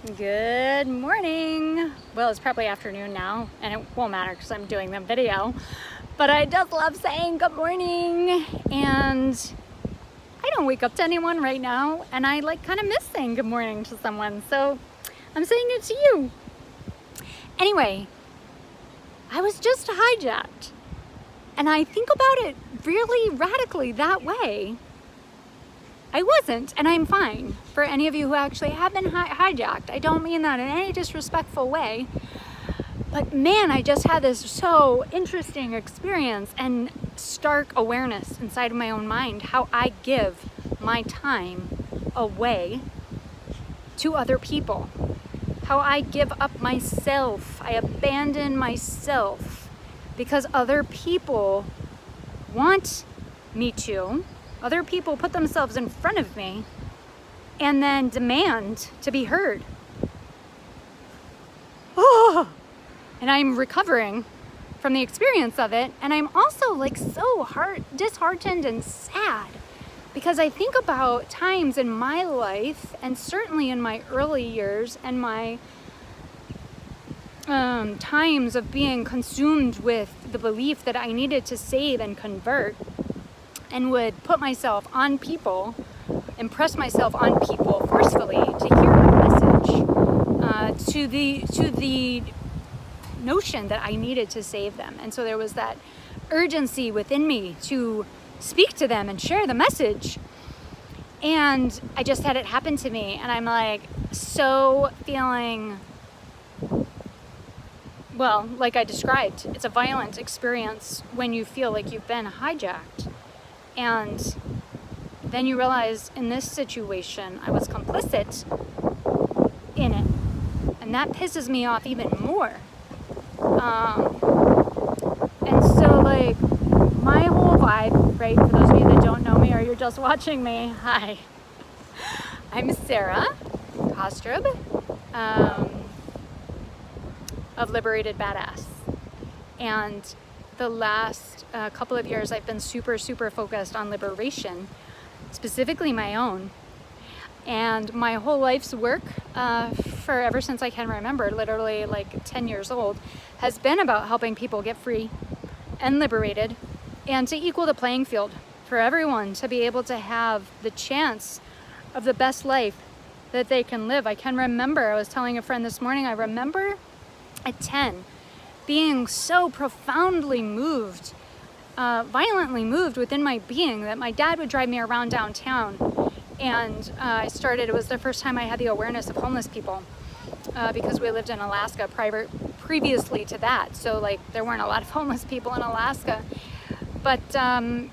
Good morning. Well, it's probably afternoon now, and it won't matter because I'm doing the video. But I just love saying good morning, and I don't wake up to anyone right now, and I kind of miss saying good morning to someone, so I'm saying it to you. Anyway, I was just hijacked, and I think about it really radically that way. I wasn't, and I'm fine. For any of you who actually have been hijacked, I don't mean that in any disrespectful way. But man, I just had this so interesting experience and stark awareness inside of my own mind how I give my time away to other people. How I give up myself. I abandon myself because other people want me to. Other people put themselves in front of me and then demand to be heard. Oh, and I'm recovering from the experience of it. And I'm also so disheartened and sad because I think about times in my life and certainly in my early years and my times of being consumed with the belief that I needed to save and convert, and would put myself on people, impress myself on people forcefully to hear my message, to the notion that I needed to save them. And so there was that urgency within me to speak to them and share the message. And I just had it happen to me, and I'm so feeling, well, like I described, it's a violent experience when you feel like you've been hijacked. And then you realize in this situation, I was complicit in it. And that pisses me off even more. And so my whole vibe, right, for those of you that don't know me or you're just watching me, hi. I'm Sarah Kostrup of Liberated Badass. And the last couple of years, I've been super focused on liberation, specifically my own. And my whole life's work, for ever since I can remember, literally 10 years old, has been about helping people get free and liberated and to equal the playing field for everyone to be able to have the chance of the best life that they can live. I can remember, I was telling a friend this morning, I remember at 10, being so profoundly moved, violently moved within my being that my dad would drive me around downtown. And it was the first time I had the awareness of homeless people because we lived in Alaska previously to that. So there weren't a lot of homeless people in Alaska. But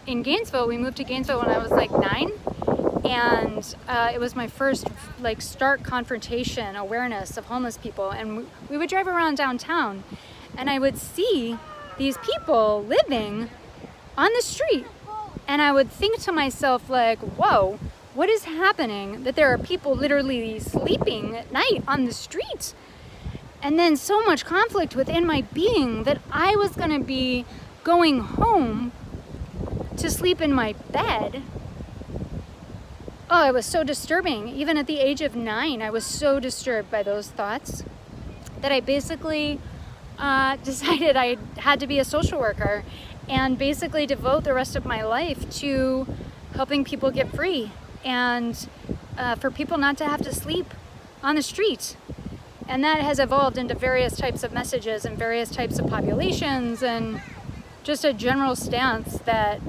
in Gainesville, we moved to Gainesville when I was 9. And it was my first stark confrontation, awareness of homeless people. And we would drive around downtown, and I would see these people living on the street. And I would think to myself, whoa, what is happening that there are people literally sleeping at night on the street? And then so much conflict within my being that I was going to be going home to sleep in my bed. Oh, it was so disturbing. Even at the age of 9, I was so disturbed by those thoughts that I basically decided I had to be a social worker and basically devote the rest of my life to helping people get free and for people not to have to sleep on the street. And that has evolved into various types of messages and various types of populations and just a general stance that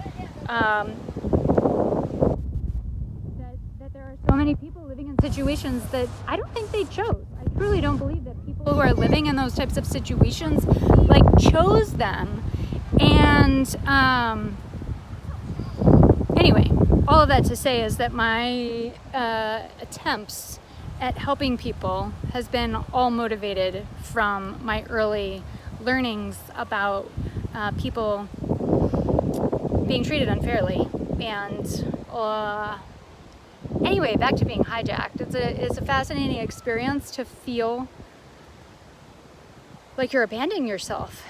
that there are so many people living in situations that I don't think they chose. I truly don't believe that people who are living in those types of situations chose them. And anyway, all of that to say is that my attempts at helping people has been all motivated from my early learnings about people being treated unfairly. And anyway, back to being hijacked. It's a fascinating experience to feel like you're abandoning yourself.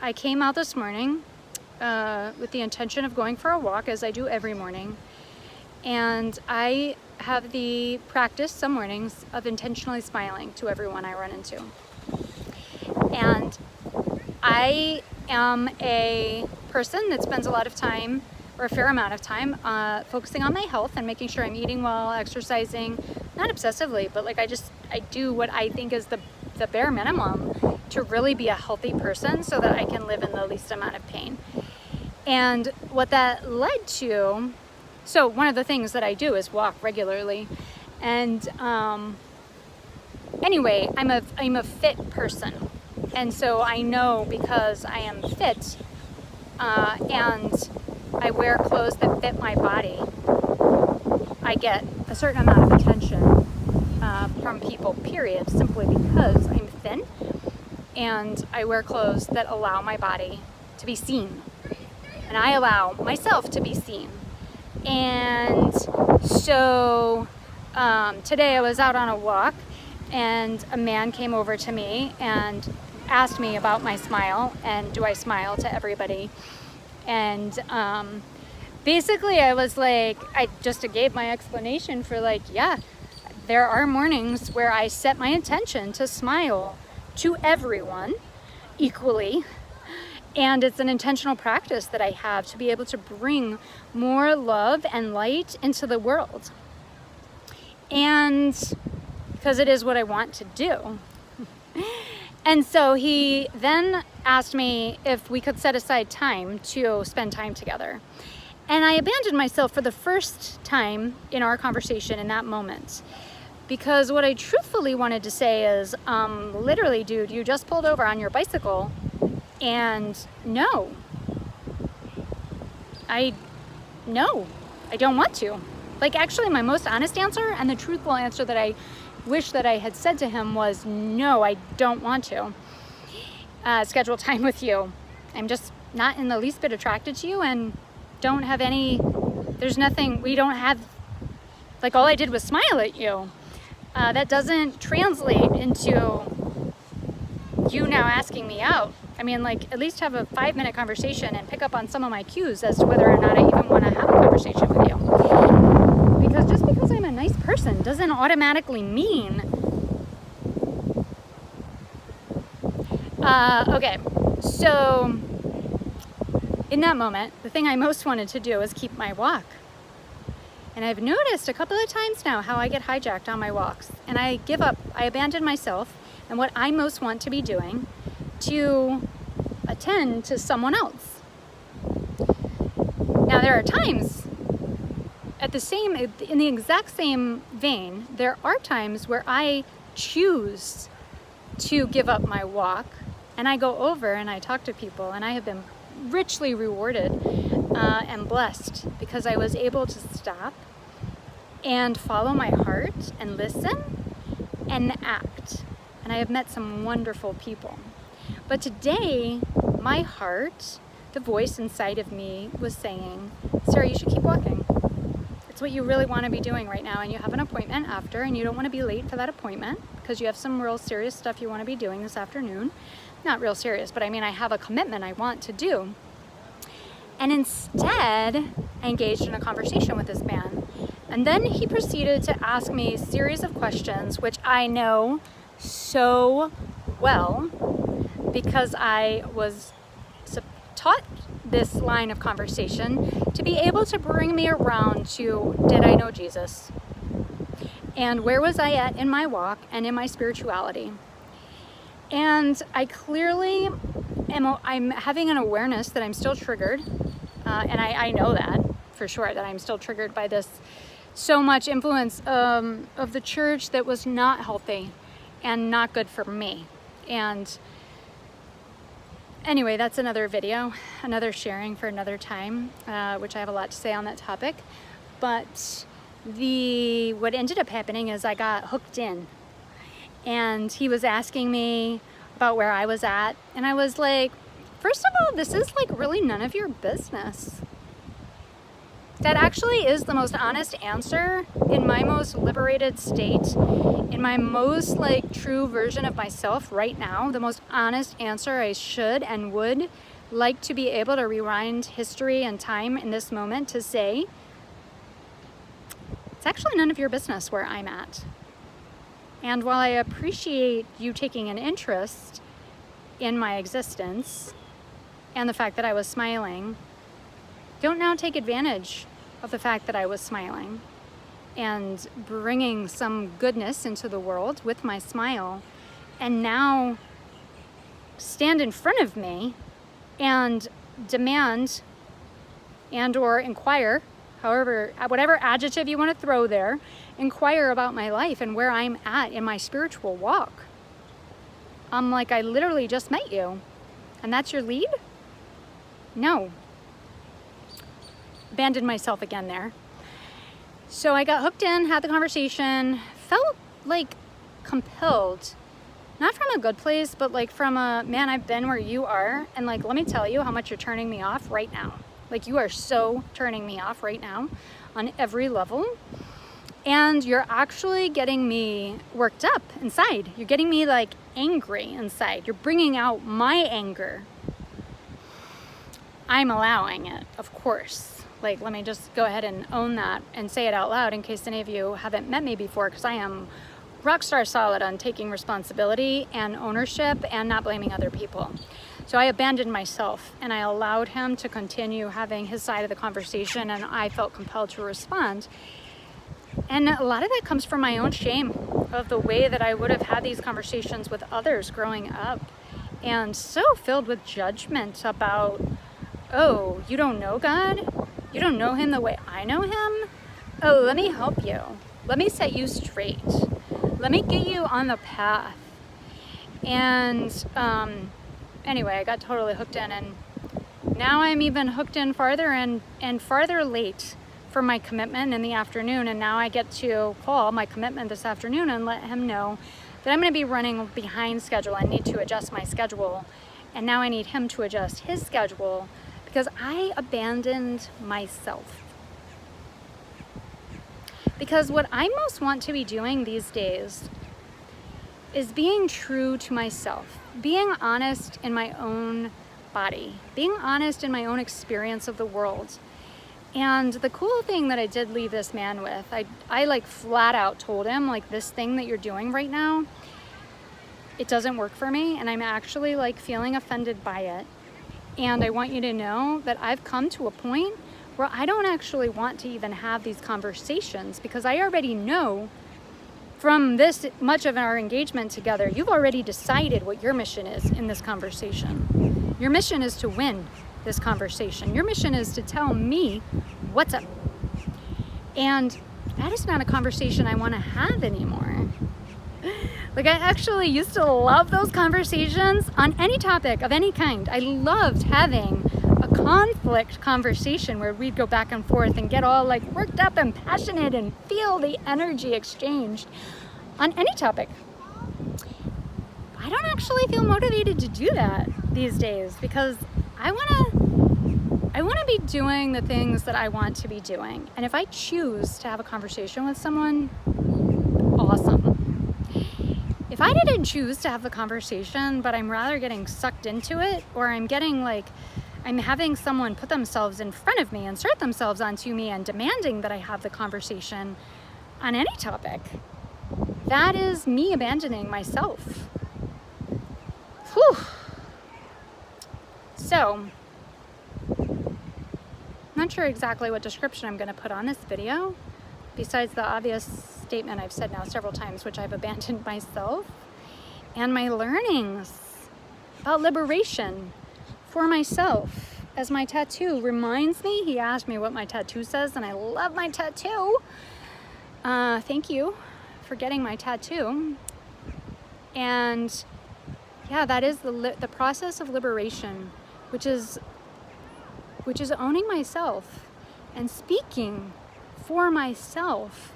I came out this morning with the intention of going for a walk, as I do every morning, And I have the practice some mornings of intentionally smiling to everyone I run into. And I am a person that spends a lot of time, or a fair amount of time, focusing on my health and making sure I'm eating well, exercising, not obsessively, but like I do what I think is the bare minimum to really be a healthy person so that I can live in the least amount of pain. And what that led to, so one of the things that I do is walk regularly. And anyway, I'm a fit person. And so I know because I am fit and I wear clothes that fit my body, I get a certain amount of attention from people, period, simply because I'm thin and I wear clothes that allow my body to be seen. And I allow myself to be seen. And so today I was out on a walk and a man came over to me and asked me about my smile and do I smile to everybody. And basically I was like, I just gave my explanation for like, yeah, there are mornings where I set my intention to smile to everyone equally. And it's an intentional practice that I have to be able to bring more love and light into the world. And because it is what I want to do. And so he then asked me if we could set aside time to spend time together. And I abandoned myself for the first time in our conversation in that moment. Because what I truthfully wanted to say is, literally, dude, you just pulled over on your bicycle. And no, I don't want to. Like, actually, my most honest answer and the truthful answer that I wish that I had said to him was, no, I don't want to schedule time with you. I'm just not in the least bit attracted to you and don't have there's nothing, we don't have, like, all I did was smile at you. That doesn't translate into you now asking me out. I mean, like, at least have a 5-minute conversation and pick up on some of my cues as to whether or not I even want to have a conversation with you. Because just because I'm a nice person doesn't automatically mean... Okay, so in that moment, the thing I most wanted to do was keep my walk. And I've noticed a couple of times now how I get hijacked on my walks. And I give up, I abandon myself and what I most want to be doing to attend to someone else. Now there are times in the exact same vein, there are times where I choose to give up my walk and I go over and I talk to people, and I have been richly rewarded and blessed because I was able to stop and follow my heart and listen and act. And I have met some wonderful people. But today, my heart, the voice inside of me was saying, Sarah, you should keep walking. It's what you really want to be doing right now, and you have an appointment after, and you don't want to be late for that appointment because you have some real serious stuff you want to be doing this afternoon. Not real serious, but I mean, I have a commitment I want to do. And instead, I engaged in a conversation with this man. And then he proceeded to ask me a series of questions, which I know so well because I was taught this line of conversation to be able to bring me around to, did I know Jesus? And where was I at in my walk and in my spirituality? And I clearly I'm having an awareness that I'm still triggered. And I know that for sure, that I'm still triggered by this so much influence of the church that was not healthy and not good for me. And anyway, that's another video, another sharing for another time, which I have a lot to say on that topic. But what ended up happening is I got hooked in, and he was asking me about where I was at, and I was like, first of all, this is like really none of your business. That actually is the most honest answer in my most liberated state, in my most like true version of myself right now. The most honest answer I should and would like to be able to rewind history and time in this moment to say, it's actually none of your business where I'm at. And while I appreciate you taking an interest in my existence and the fact that I was smiling, don't now take advantage of the fact that I was smiling and bringing some goodness into the world with my smile, and now stand in front of me and demand and or inquire, however, whatever adjective you want to throw there, inquire about my life and where I'm at in my spiritual walk. I'm like, I literally just met you, and that's your lead? No. Abandoned myself again there. So I got hooked in, had the conversation, felt like compelled, not from a good place, but like from a, man, I've been where you are, and like, let me tell you how much you're turning me off right now. Like, you are so turning me off right now on every level. And you're actually getting me worked up inside. You're getting me like angry inside. You're bringing out my anger. I'm allowing it, of course. Like, let me just go ahead and own that and say it out loud in case any of you haven't met me before, because I am rockstar solid on taking responsibility and ownership and not blaming other people. So I abandoned myself and I allowed him to continue having his side of the conversation, and I felt compelled to respond. And a lot of that comes from my own shame of the way that I would have had these conversations with others growing up, and so filled with judgment about, oh, you don't know God? You don't know him the way I know him? Oh, let me help you. Let me set you straight. Let me get you on the path. And anyway, I got totally hooked in, and now I'm even hooked in farther and farther late for my commitment in the afternoon. And now I get to call my commitment this afternoon and let him know that I'm going to be running behind schedule. I need to adjust my schedule. And now I need him to adjust his schedule because I abandoned myself. Because what I most want to be doing these days is being true to myself, being honest in my own body, being honest in my own experience of the world. And the cool thing that I did leave this man with, I like flat out told him, like, this thing that you're doing right now, it doesn't work for me, and I'm actually like feeling offended by it. And I want you to know that I've come to a point where I don't actually want to even have these conversations, because I already know from this much of our engagement together, you've already decided what your mission is in this conversation. Your mission is to win this conversation. Your mission is to tell me what's up. And that is not a conversation I want to have anymore. Like, I actually used to love those conversations on any topic of any kind. I loved having a conflict conversation where we'd go back and forth and get all like worked up and passionate and feel the energy exchanged on any topic. I don't actually feel motivated to do that these days, because I want to be doing the things that I want to be doing. And if I choose to have a conversation with someone, awesome. If I didn't choose to have the conversation, but I'm rather getting sucked into it, or I'm having someone put themselves in front of me, insert themselves onto me, and demanding that I have the conversation on any topic, that is me abandoning myself. Whew. So, not sure exactly what description I'm going to put on this video, besides the obvious statement I've said now several times, which I've abandoned myself, and my learnings about liberation for myself. As my tattoo reminds me, he asked me what my tattoo says, and I love my tattoo. Thank you for getting my tattoo. And yeah, that is the process of liberation, which is owning myself and speaking for myself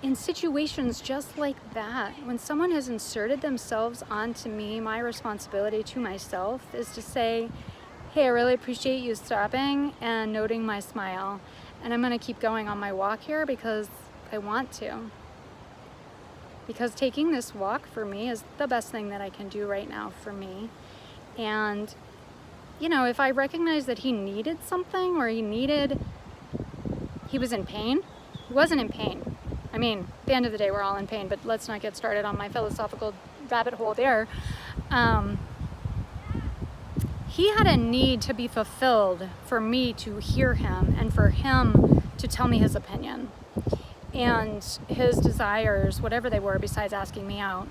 in situations just like that. When someone has inserted themselves onto me, my responsibility to myself is to say, hey, I really appreciate you stopping and noting my smile, and I'm gonna keep going on my walk here because I want to. Because taking this walk for me is the best thing that I can do right now for me. And, you know, if I recognize that he needed something, or he was in pain, He wasn't in pain. I mean, at the end of the day, we're all in pain, but let's not get started on my philosophical rabbit hole there. He had a need to be fulfilled for me to hear him and for him to tell me his opinion and his desires, whatever they were, besides asking me out,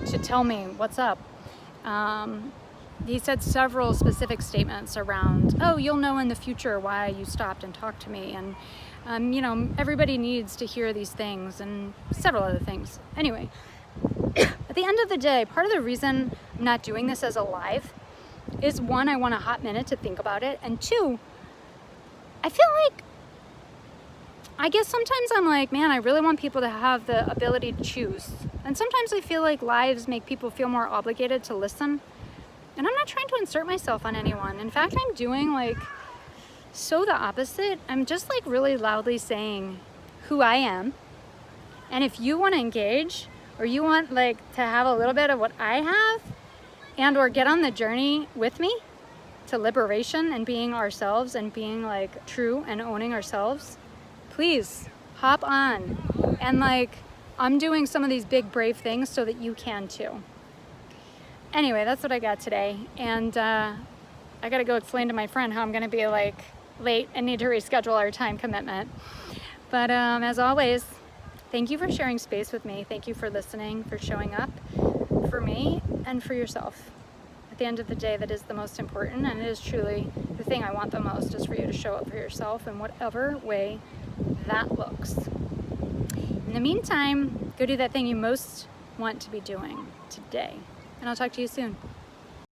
to tell me what's up. He said several specific statements around, oh, you'll know in the future why you stopped and talked to me. And, you know, everybody needs to hear these things and several other things. Anyway, at the end of the day, part of the reason I'm not doing this as a live is, one, I want a hot minute to think about it. And two, I feel like, I guess sometimes I'm like, man, I really want people to have the ability to choose. And sometimes I feel like lives make people feel more obligated to listen. And I'm not trying to insert myself on anyone. In fact, I'm doing like so the opposite. I'm just like really loudly saying who I am. And if you want to engage, or you want like to have a little bit of what I have, and or get on the journey with me to liberation and being ourselves and being like true and owning ourselves, please hop on. And like, I'm doing some of these big brave things so that you can too. Anyway, that's what I got today. And I gotta go explain to my friend how I'm gonna be like late and need to reschedule our time commitment. But as always, thank you for sharing space with me. Thank you for listening, for showing up for me and for yourself. At the end of the day, that is the most important, and it is truly the thing I want the most, is for you to show up for yourself in whatever way that looks. In the meantime, go do that thing you most want to be doing today, and I'll talk to you soon.